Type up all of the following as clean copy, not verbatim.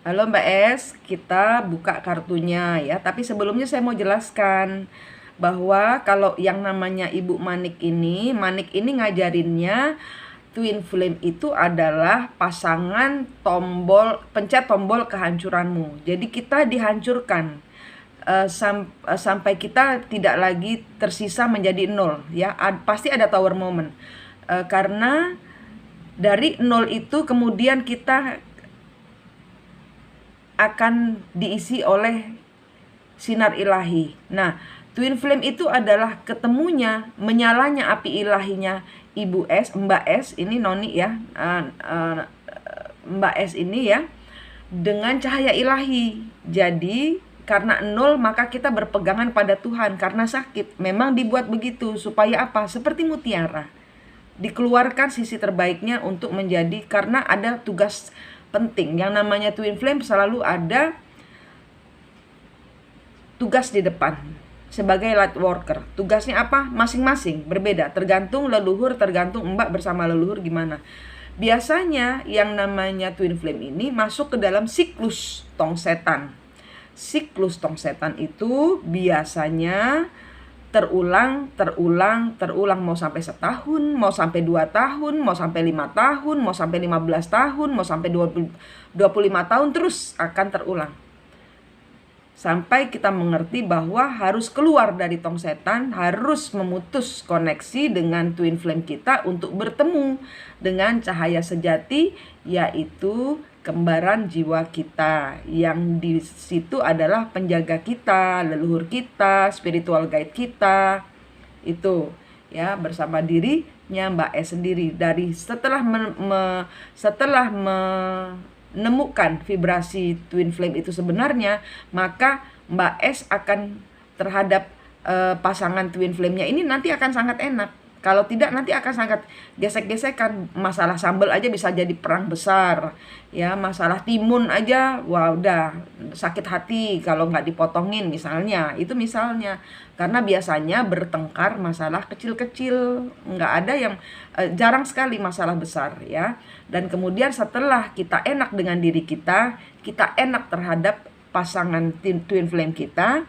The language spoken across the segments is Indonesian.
Halo Mbak S, kita buka kartunya ya. Tapi sebelumnya saya mau jelaskan bahwa kalau yang namanya Ibu Manik ini ngajarinnya twin flame itu adalah pasangan pencet tombol kehancuranmu. Jadi kita dihancurkan sampai kita tidak lagi tersisa menjadi nol ya. Pasti ada tower moment. Karena dari nol itu kemudian kita akan diisi oleh sinar ilahi. Nah, twin flame itu adalah ketemunya, menyalanya api ilahinya Ibu S, Mbak S, ini Noni ya, Mbak S ini ya, dengan cahaya ilahi. Jadi, karena nol maka kita berpegangan pada Tuhan karena sakit. Memang dibuat begitu supaya apa? Seperti mutiara. Dikeluarkan sisi terbaiknya untuk menjadi, karena ada tugas penting. Yang namanya twin flame selalu ada tugas di depan sebagai light worker. Tugasnya apa? Masing-masing berbeda, tergantung leluhur, tergantung Mbak bersama leluhur gimana. Biasanya yang namanya twin flame ini masuk ke dalam siklus tong setan. Siklus tong setan itu biasanya terulang, mau sampai setahun, mau sampai 2 tahun, mau sampai 5 tahun, mau sampai 15 tahun, mau sampai 25 tahun, terus akan terulang. Sampai kita mengerti bahwa harus keluar dari tong setan, harus memutus koneksi dengan twin flame kita untuk bertemu dengan cahaya sejati, yaitu kembaran jiwa kita, yang di situ adalah penjaga kita, leluhur kita, spiritual guide kita. Itu ya, bersama dirinya Mbak S sendiri. Dari setelah menemukan vibrasi twin flame itu sebenarnya, maka Mbak S akan terhadap pasangan twin flame-nya ini nanti akan sangat enak. Kalau tidak nanti akan sangat gesek-gesekan. Masalah sambal aja bisa jadi perang besar ya, masalah timun aja wah udah sakit hati kalau nggak dipotongin misalnya. Itu misalnya, karena biasanya bertengkar masalah kecil-kecil, nggak ada yang jarang sekali masalah besar ya. Dan kemudian setelah kita enak dengan diri kita enak terhadap pasangan twin flame kita,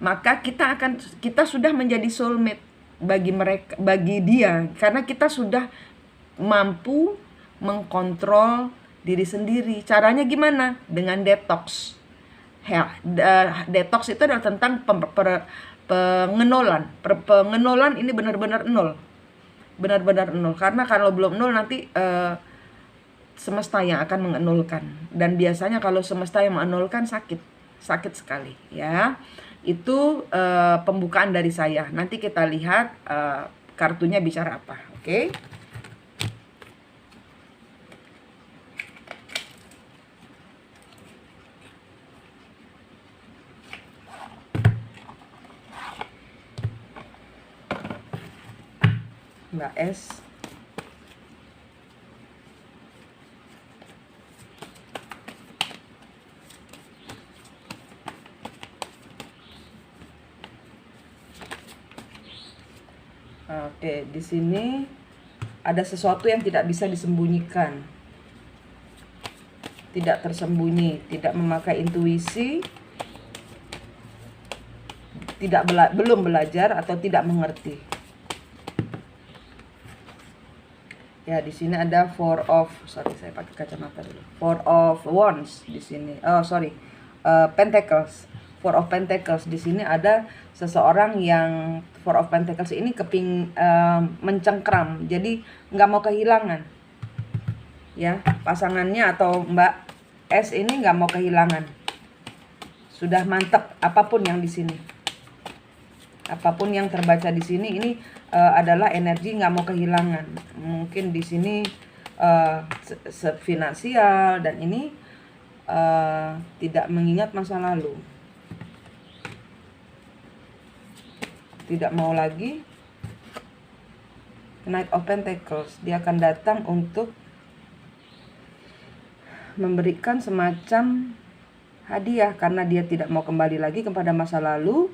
maka kita sudah menjadi soulmate bagi dia, karena kita sudah mampu mengkontrol diri sendiri. Caranya gimana? Dengan detox. Detox itu adalah tentang pengenolan. Pengenolan ini benar-benar nol. Benar-benar nol. Karena kalau belum nol nanti semesta yang akan mengenolkan. Dan biasanya kalau semesta yang mengenolkan sakit sekali ya. Itu pembukaan dari saya. Nanti kita lihat kartunya bicara apa. Oke? Mbak S. Oke, di sini ada sesuatu yang tidak bisa disembunyikan. Tidak tersembunyi, tidak memakai intuisi, belum belajar atau tidak mengerti. Ya, di sini ada saya pakai kacamata dulu. Four of Wands di sini. Pentacles. Four of Pentacles di sini ada seseorang yang Four of Pentacles ini mencengkram. Jadi nggak mau kehilangan. Ya, pasangannya atau Mbak S ini nggak mau kehilangan. Sudah mantep apapun yang di sini. Apapun yang terbaca di sini ini adalah energi nggak mau kehilangan. Mungkin di sini finansial, dan ini tidak mengingat masa lalu. Tidak mau lagi. Knight of Pentacles, dia akan datang untuk memberikan semacam hadiah karena dia tidak mau kembali lagi kepada masa lalu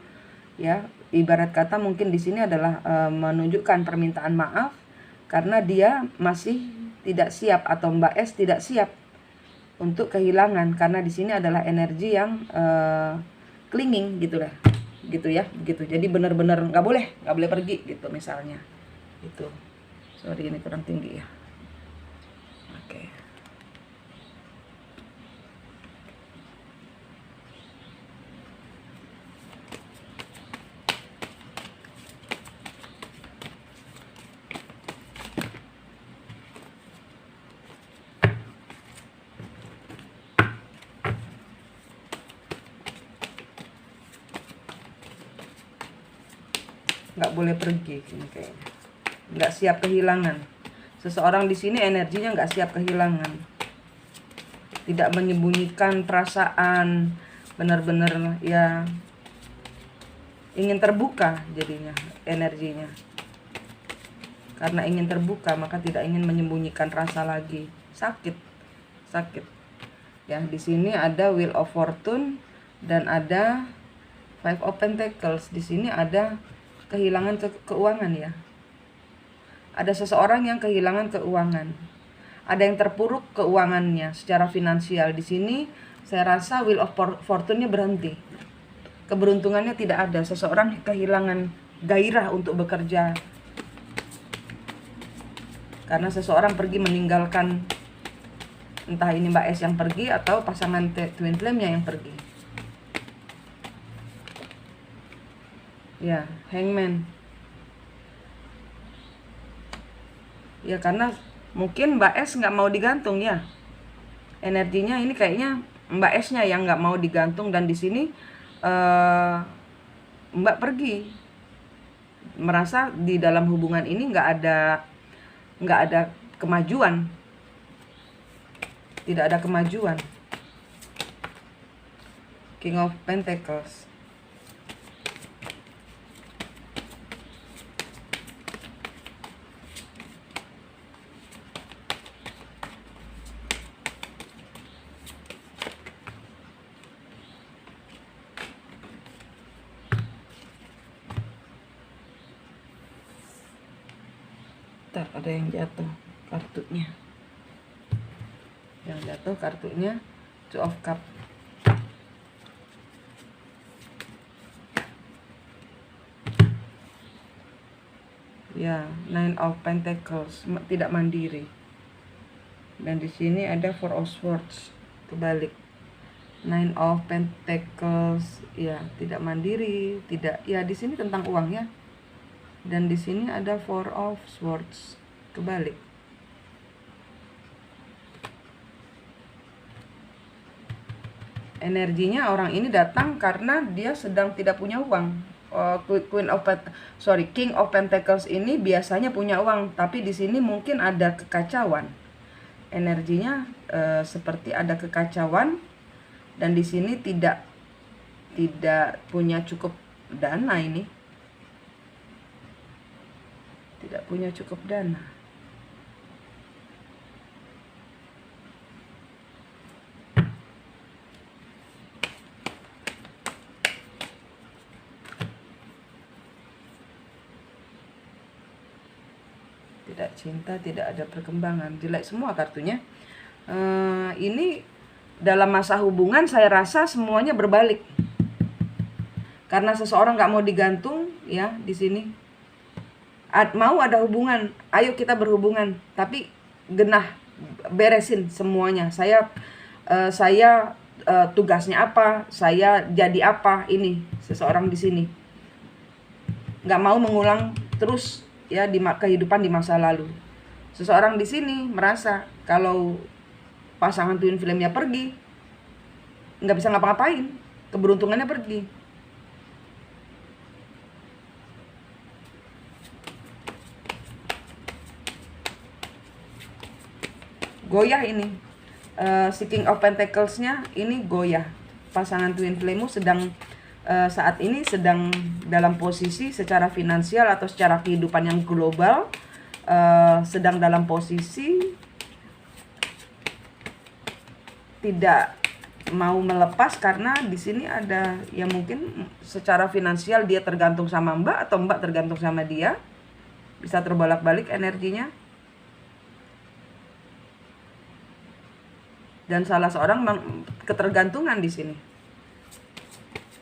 ya. Ibarat kata mungkin di sini adalah menunjukkan permintaan maaf karena dia masih tidak siap, atau Mbak S tidak siap untuk kehilangan, karena di sini adalah energi yang clinging gitu lah, gitu ya, begitu. Jadi benar-benar nggak boleh pergi gitu misalnya. Itu, sorry ini kurang tinggi ya. Oke. Nggak boleh pergi ini kayaknya, nggak siap kehilangan. Seseorang di sini energinya nggak siap kehilangan, tidak menyembunyikan perasaan, benar-benar ya ingin terbuka jadinya energinya. Karena ingin terbuka maka tidak ingin menyembunyikan rasa lagi. Sakit ya. Di sini ada Wheel of Fortune dan ada Five of Pentacles. Di sini ada kehilangan keuangan ya. Ada seseorang yang kehilangan keuangan. Ada yang terpuruk keuangannya secara finansial. Di sini saya rasa Wheel of Fortune-nya berhenti. Keberuntungannya tidak ada. Seseorang kehilangan gairah untuk bekerja. Karena seseorang pergi meninggalkan, entah ini Mbak S yang pergi atau pasangan twin flame-nya yang pergi. Ya, Hangman. Ya karena mungkin Mbak S nggak mau digantung ya. Energinya ini kayaknya Mbak S-nya yang nggak mau digantung, dan di sini Mbak pergi, merasa di dalam hubungan ini nggak ada kemajuan, tidak ada kemajuan. King of Pentacles. Ntar ada yang jatuh kartunya. Yang jatuh kartunya Two of Cup. Ya, Nine of Pentacles, tidak mandiri. Dan di sini ada Four of Swords, kebalik. Nine of Pentacles, ya tidak mandiri, tidak. Ya di sini tentang uang ya. Dan di sini ada Four of Swords, kebalik. Energinya orang ini datang karena dia sedang tidak punya uang. King of Pentacles ini biasanya punya uang, tapi di sini mungkin ada kekacauan. Energinya seperti ada kekacauan, dan di sini tidak punya cukup dana ini. Tidak punya cukup dana. Tidak cinta, tidak ada perkembangan. Jelek semua kartunya. Ini dalam masa hubungan saya rasa semuanya berbalik. Karena seseorang nggak mau digantung ya di sini. Mau ada hubungan, ayo kita berhubungan, tapi genah, beresin semuanya. Saya tugasnya apa, saya jadi apa, ini seseorang di sini nggak mau mengulang terus ya di kehidupan di masa lalu. Seseorang di sini merasa kalau pasangan twin flame-nya pergi, nggak bisa ngapa-ngapain, keberuntungannya pergi. Goyah ini, si King of Pentacles-nya ini goyah. Pasangan twin flame-mu sedang saat ini sedang dalam posisi secara finansial atau secara kehidupan yang global, sedang dalam posisi tidak mau melepas, karena di sini ada yang mungkin secara finansial dia tergantung sama Mbak atau Mbak tergantung sama dia. Bisa terbolak-balik energinya. dan salah seorang ketergantungan di sini.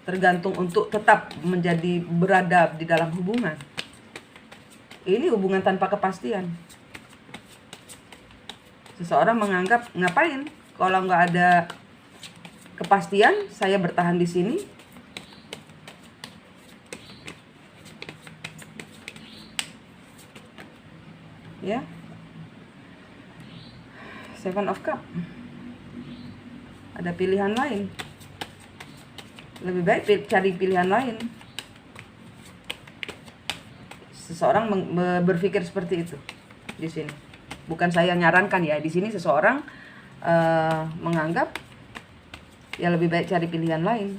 Tergantung untuk tetap menjadi berada di dalam hubungan. Ini hubungan tanpa kepastian. Seseorang menganggap, ngapain kalau nggak ada kepastian, saya bertahan di sini. Ya. Seven of Cup. Ada pilihan lain. Lebih baik cari pilihan lain. Seseorang berpikir seperti itu di sini. Bukan saya nyarankan ya, di sini seseorang menganggap ya lebih baik cari pilihan lain.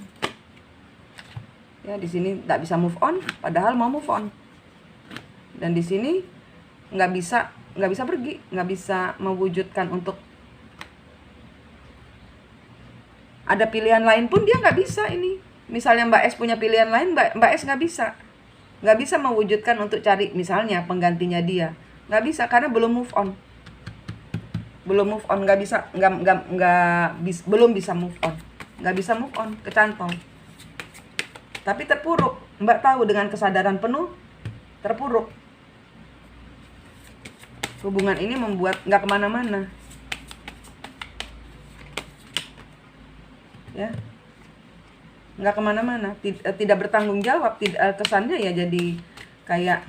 Ya, di sini nggak bisa move on, padahal mau move on. Dan di sini nggak bisa pergi, nggak bisa mewujudkan untuk ada pilihan lain pun dia nggak bisa ini. Misalnya Mbak S punya pilihan lain, Mbak S nggak bisa mewujudkan untuk cari misalnya penggantinya dia, nggak bisa karena belum move on, belum bisa move on, kecantol. Tapi terpuruk, Mbak tahu dengan kesadaran penuh terpuruk. Hubungan ini membuat nggak kemana-mana. Ya, nggak kemana-mana, tidak bertanggung jawab, kesannya ya jadi kayak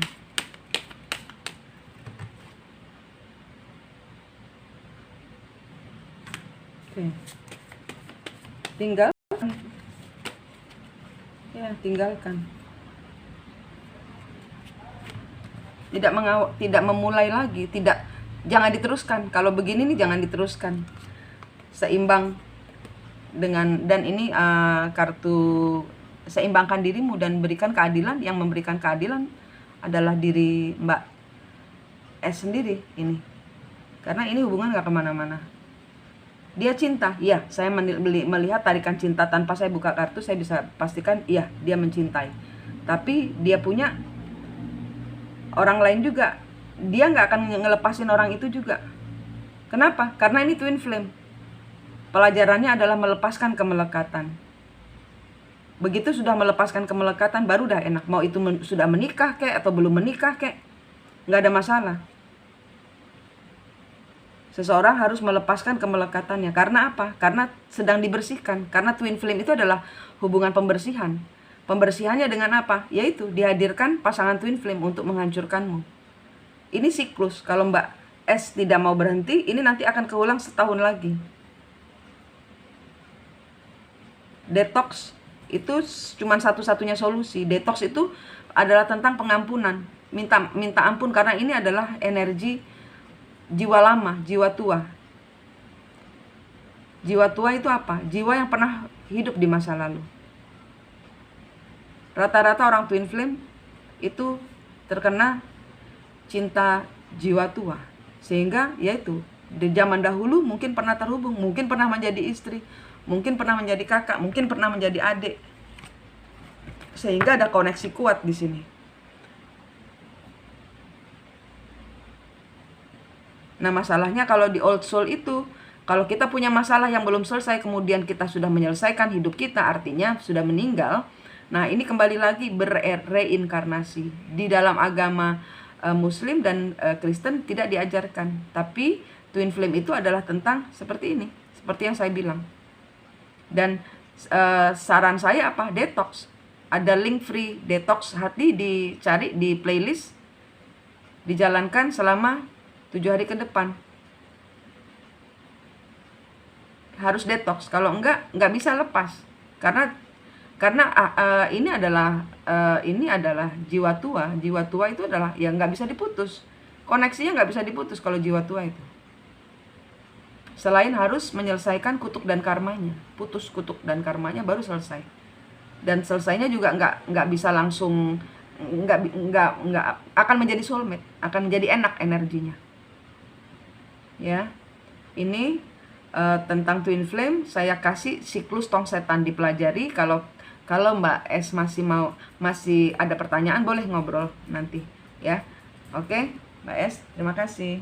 tinggalkan. Tidak memulai lagi, jangan diteruskan. Kalau begini nih jangan diteruskan. Seimbang dengan, dan ini kartu seimbangkan dirimu dan berikan keadilan. Yang memberikan keadilan adalah diri Mbak S sendiri ini, karena ini hubungan gak kemana-mana. Dia cinta, iya, saya melihat tarikan cinta tanpa saya buka kartu, saya bisa pastikan iya dia mencintai. Tapi dia punya orang lain juga, dia gak akan ngelepasin orang itu juga. Kenapa? Karena ini twin flame. Pelajarannya adalah melepaskan kemelekatan. Begitu sudah melepaskan kemelekatan, baru dah enak. Mau itu sudah menikah kek atau belum menikah kek, nggak ada masalah. Seseorang harus melepaskan kemelekatannya. Karena apa? Karena sedang dibersihkan. Karena twin flame itu adalah hubungan pembersihan. Pembersihannya dengan apa? Yaitu dihadirkan pasangan twin flame untuk menghancurkanmu. Ini siklus. Kalau Mbak S tidak mau berhenti, ini nanti akan keulang setahun lagi. Detox itu cuma satu-satunya solusi. Detox itu adalah tentang pengampunan, minta ampun, karena ini adalah energi jiwa lama, jiwa tua. Jiwa tua itu apa? Jiwa yang pernah hidup di masa lalu. Rata-rata orang twin flame itu terkena cinta jiwa tua, sehingga yaitu di zaman dahulu mungkin pernah terhubung, mungkin pernah menjadi istri, mungkin pernah menjadi kakak, mungkin pernah menjadi adik, sehingga ada koneksi kuat di sini. Nah, masalahnya kalau di old soul itu, kalau kita punya masalah yang belum selesai, kemudian kita sudah menyelesaikan hidup kita, artinya sudah meninggal. Nah, ini kembali lagi berreinkarnasi. Di dalam agama Muslim dan Kristen tidak diajarkan, tapi twin flame itu adalah tentang seperti ini, seperti yang saya bilang. Dan saran saya apa? Detox. Ada link free detox hati, dicari di playlist, dijalankan selama 7 hari ke depan. Harus detox, kalau enggak bisa lepas. Karena ini adalah jiwa tua. Jiwa tua itu adalah yang nggak bisa diputus. Koneksinya nggak bisa diputus kalau jiwa tua itu. Selain harus menyelesaikan kutuk dan karmanya, putus kutuk dan karmanya baru selesai. Dan selesainya juga nggak bisa langsung, nggak akan menjadi soulmate, akan menjadi enak energinya. Ya, ini tentang twin flame saya kasih siklus tong setan dipelajari. Kalau Mbak S masih ada pertanyaan, boleh ngobrol nanti ya. Oke, Mbak S, terima kasih.